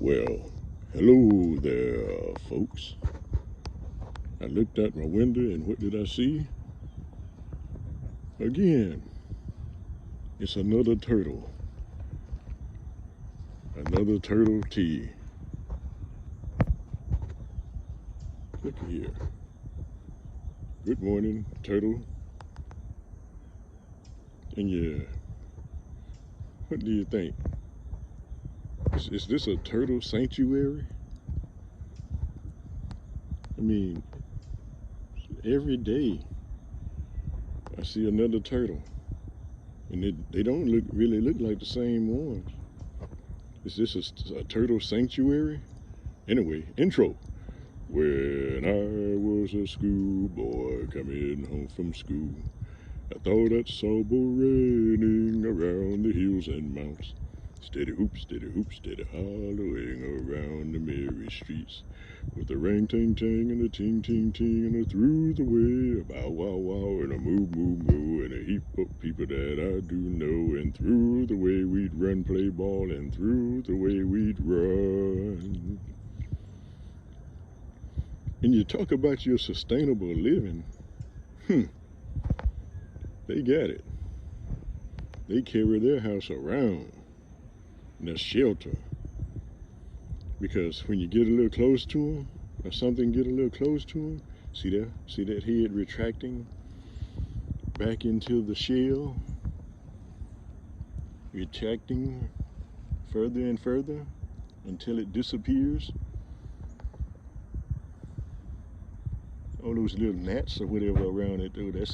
Well, hello there, folks. I looked out my window and what did I see? Again, it's another turtle. Another turtle tea. Look here. Good morning, turtle. And yeah, what do you think? Is this a turtle sanctuary? I mean, every day I see another turtle. And they don't really look like the same ones. Is this a turtle sanctuary? Anyway, intro. When I was a schoolboy coming home from school, I thought I saw bull raining around the hills and mounts. Steady hoop, steady hollowing around the merry streets. With a ring ting ting and a ting ting ting and a through the way, a bow wow wow and a moo moo moo and a heap of people that I do know. And through the way we'd run, play ball, and through the way we'd run. And you talk about your sustainable living, they got it. They carry their house around in a shelter. Because when you get a little close to them, or something get a little close to them, see that head retracting back into the shell, retracting further and further until it disappears. All those little gnats or whatever around it, though, they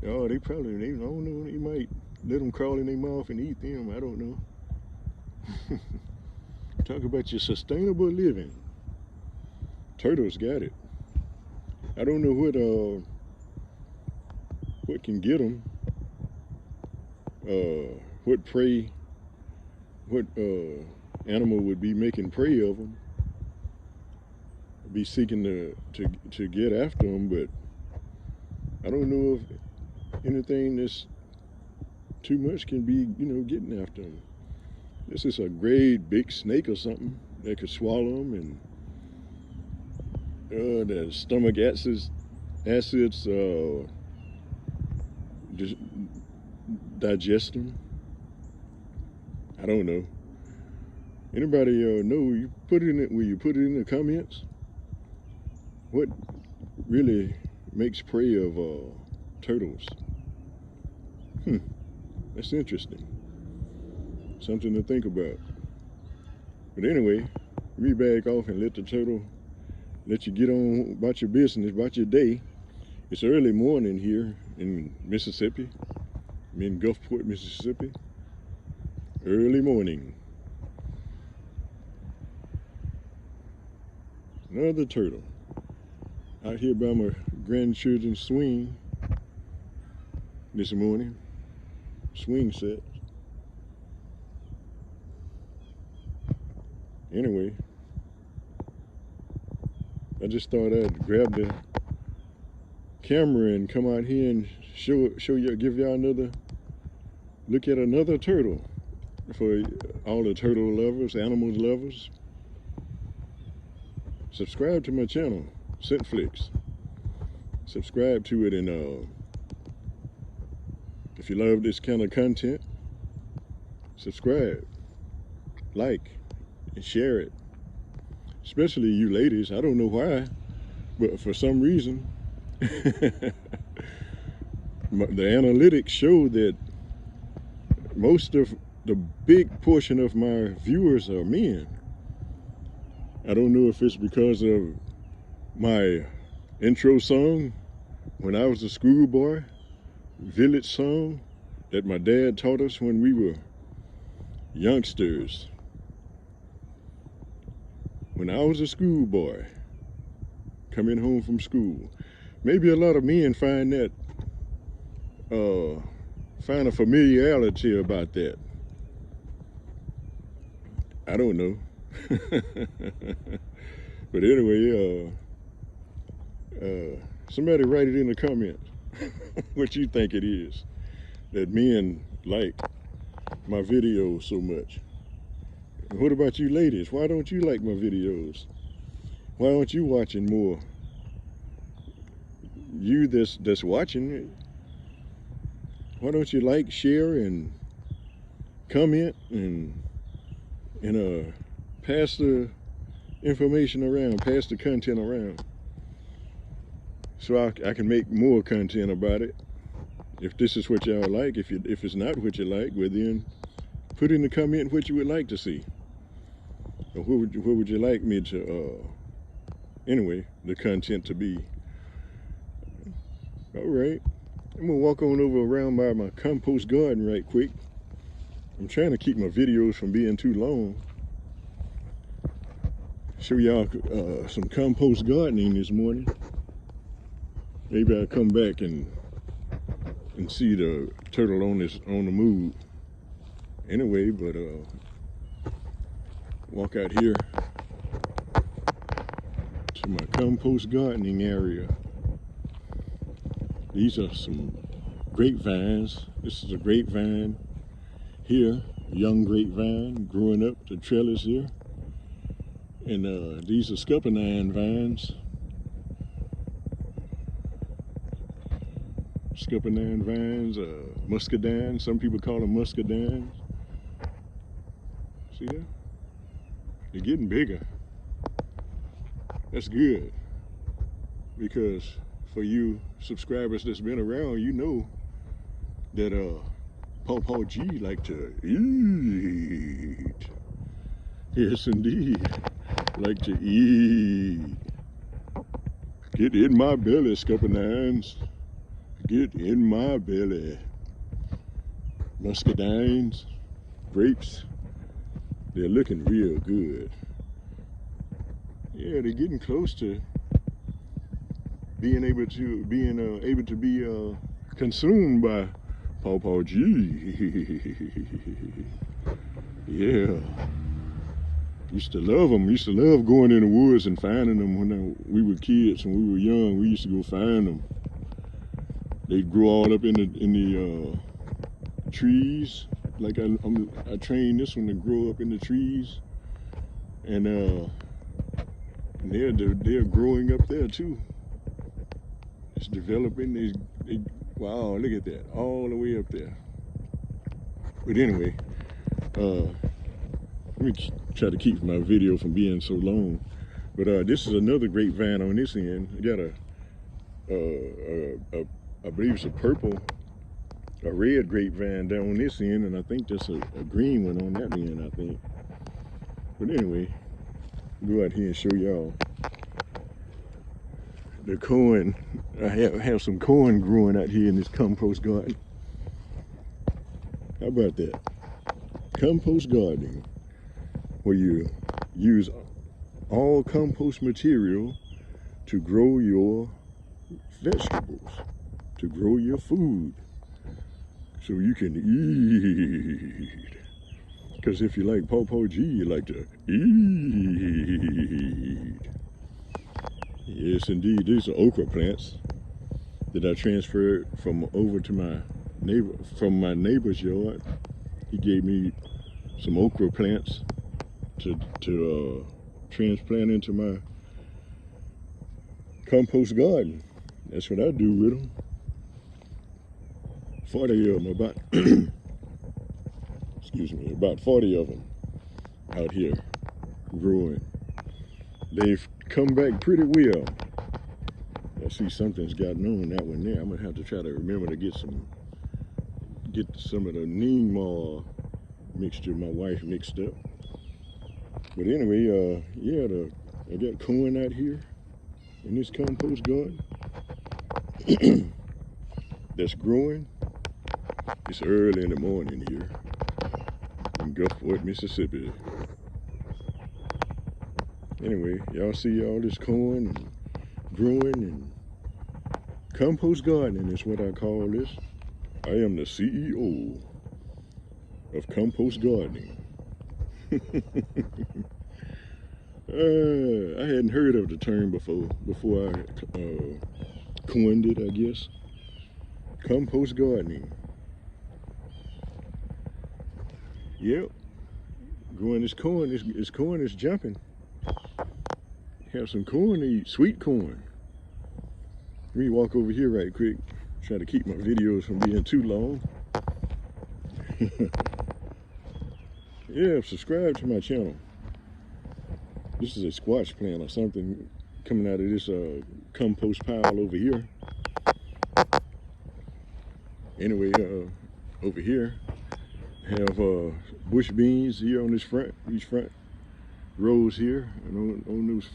I don't know, they might let them crawl in their mouth and eat them, I don't know. Talk about your sustainable living. Turtles got it. I don't know what can get them. What prey, what animal would be making prey of them? Be seeking to get after them, but I don't know if anything that's too much can be, getting after them. This is a great big snake or something that could swallow them, and the stomach acids just digest them. I don't know. Anybody know? You put it in it. Will you put it in the comments? What really makes prey of turtles? That's interesting. Something to think about. But anyway, we back off and let the turtle let you get on about your business, about your day. It's early morning here in Mississippi. I'm in Gulfport, Mississippi. Early morning. Another turtle. Out here by my grandchildren's swing this morning. Swing set. Anyway, I just thought I'd grab the camera and come out here and give y'all another look at another turtle for all the turtle lovers, animals lovers. Subscribe to my channel, Scentflix. Subscribe to it, and if you love this kind of content, subscribe, like, and share it. Especially you ladies. I don't know why, but for some reason, the analytics show that most of the big portion of my viewers are men. I don't know if it's because of my intro song when I was a schoolboy, village song that my dad taught us when we were youngsters. When I was a schoolboy coming home from school. Maybe a lot of men find that find a familiarity about that. I don't know. But anyway, somebody write it in the comments what you think it is that men like my videos so much. What about you ladies? Why don't you like my videos? Why aren't you watching more? You that's watching, why don't you like, share, and comment and pass the information around, pass the content around, so I can make more content about it. If this is what y'all like, if it's not what you like, well then put in the comment what you would like to see, or what would you like me to anyway, the content to be. All right, I'm gonna walk on over around by my compost garden right quick. I'm trying to keep my videos from being too long. Show y'all some compost gardening this morning. Maybe I'll come back and see the turtle on the move. Anyway, but walk out here to my compost gardening area. These are some grapevines. This is a grapevine here, a young grapevine growing up the trellis here. And these are scuppernine vines. Scuppernine vines, muscadine. Some people call them muscadines. See that? They're getting bigger. That's good, because for you subscribers that's been around, you know that Paw G like to eat. Yes, indeed, like to eat. Get in my belly, scuppernines. Get in my belly. Muscadines, grapes, they're looking real good. Yeah, they're getting close to being able to be consumed by Paw G. Yeah, used to love them. Used to love going in the woods and finding them when we were kids. When we were young, we used to go find them. They'd grow all up in the trees. Like I trained this one to grow up in the trees, and they're growing up there too. It's developing. Wow, look at that, all the way up there. But anyway, let me try to keep my video from being so long. But this is another grapevine on this end. You got I believe it's a red grapevine down on this end, and I think there's a green one on that end, I think. But anyway, go out here and show y'all the corn. I have some corn growing out here in this compost garden. How about that? Compost gardening, where you use all compost material to grow your vegetables, to grow your food, so you can eat. Because if you like Paw G, you like to eat. Yes, indeed. These are okra plants that I transferred from over to my neighbor's yard. He gave me some okra plants to transplant into my compost garden. That's what I do with them. 40 of them, about excuse me, about 40 of them out here growing. They've come back pretty well. I see something's gotten on that one there. I'm gonna have to try to remember to get some of the neem mixture my wife mixed up. But anyway, yeah, I got corn out here in this compost garden that's growing. It's early in the morning here in Gulfport, Mississippi. Anyway, y'all see all this corn and growing, and compost gardening is what I call this. I am the CEO of compost gardening. I hadn't heard of the term before I coined it, I guess. Compost gardening. Yep, growing this corn. This corn is jumping. Have some corn to eat, sweet corn. Let me walk over here right quick. Try to keep my videos from being too long. Yeah, subscribe to my channel. This is a squash plant or something coming out of this compost pile over here. Anyway, over here have bush beans here on these front rows here, and on those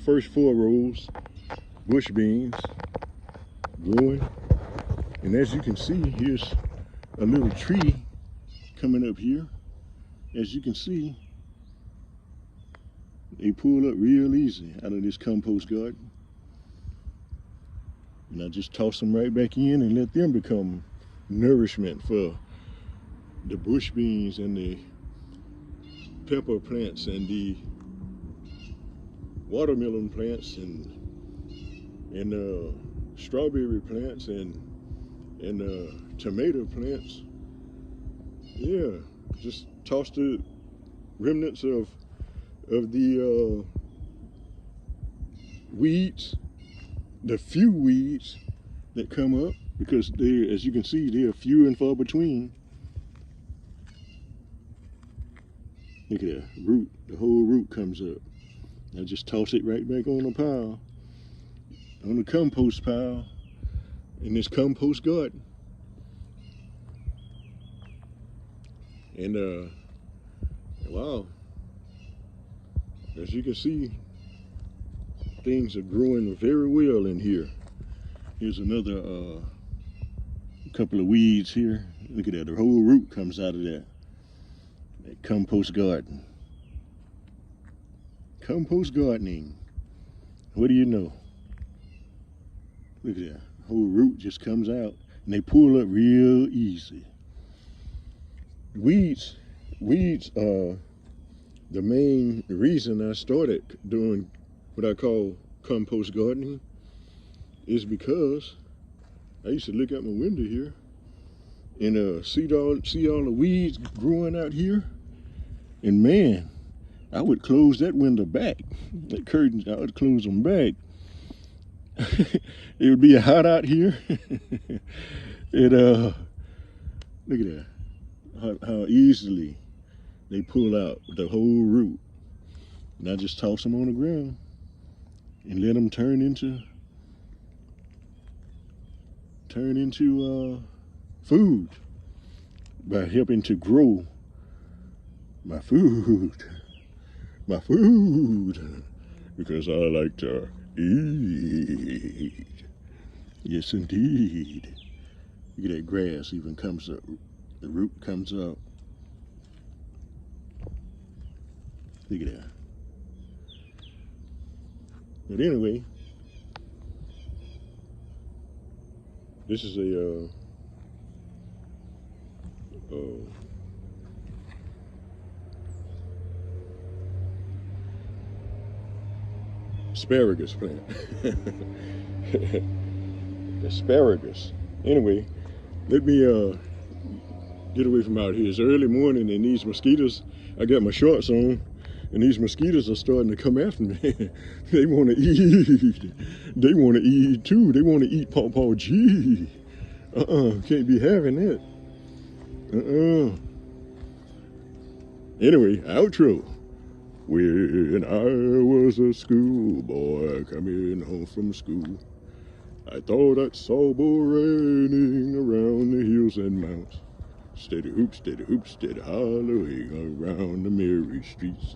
first four rows, bush beans growing. And as you can see, here's a little tree coming up here. As you can see, they pull up real easy out of this compost garden. And I just toss them right back in and let them become nourishment for the bush beans and the pepper plants and the watermelon plants and strawberry plants and tomato plants. Yeah, just toss the remnants of the weeds, the few weeds that come up, because they, as you can see, they are few and far between. Look at that root, the whole root comes up. I just toss it right back on the pile, on the compost pile in this compost garden. And wow, as you can see, things are growing very well in here. Here's another couple of weeds here. Look at that, the whole root comes out of that compost garden. Compost gardening, what do you know? Look at that, the whole root just comes out and they pull up real easy. Weeds are the main reason I started doing what I call compost gardening, is because I used to look out my window here and see all the weeds growing out here, and man, I would close that window back, that curtains, I would close them back. It would be hot out here. Look at that. How easily they pull out the whole root. And I just toss them on the ground and let them turn into food by helping to grow my food, because I like to eat. Yes, indeed. Look at that grass even comes up. The root comes up. Look at that. But anyway, this is a asparagus plant. Asparagus. Anyway, let me get away from out here. It's early morning and these mosquitoes, I got my shorts on, and these mosquitoes are starting to come after me. They want to eat. They want to eat too. They want to eat Paw G. Can't be having it. Anyway, outro. When I was a schoolboy coming home from school, I thought I saw bull raining around the hills and mountains. Steady hoop, steady hollering around the merry streets,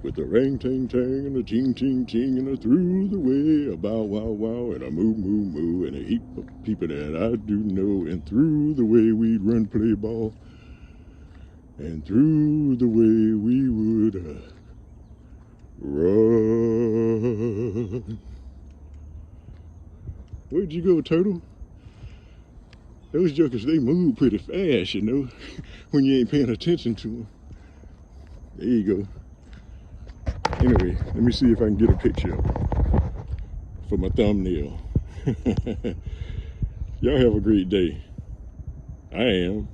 with a ring ting tang and a ting ting ting and a through the way, a bow wow wow and a moo moo moo and a heap of people that I do know, and through the way we'd run play ball, and through the way we would run. Where'd you go, turtle? Those jokers, they move pretty fast, you know, when you ain't paying attention to them. There you go. Anyway, let me see if I can get a picture for my thumbnail. Y'all have a great day. I am.